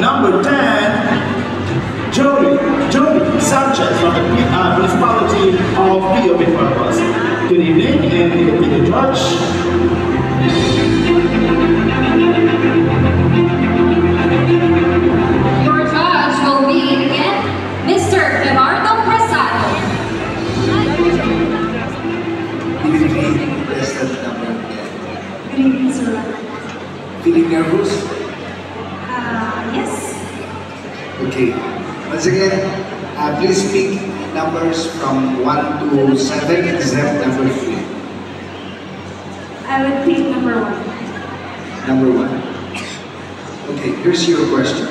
number 10, Jody Sanchez from the Municipality of Pio Picpurpos. Good evening, and you can be the judge. Your judge will be, again, Mr. Leonardo Prasado. Good evening, President number 10. Good evening, sir. Feeling nervous? Yes. Okay. Once again, please pick numbers from 1 to 7 except number 3. I would pick number 1. Number 1. Okay, here's your question.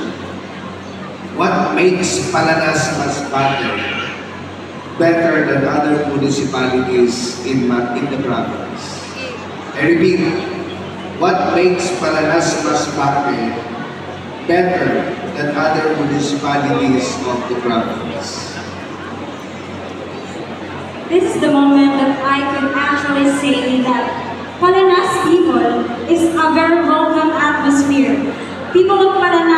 What makes Palanas Masbate better than other municipalities in the province? I repeat, what makes Palanas Masbate better than other municipalities of the province? This is the moment that I could actually say that Palanas people is a very welcome atmosphere. People of Palanas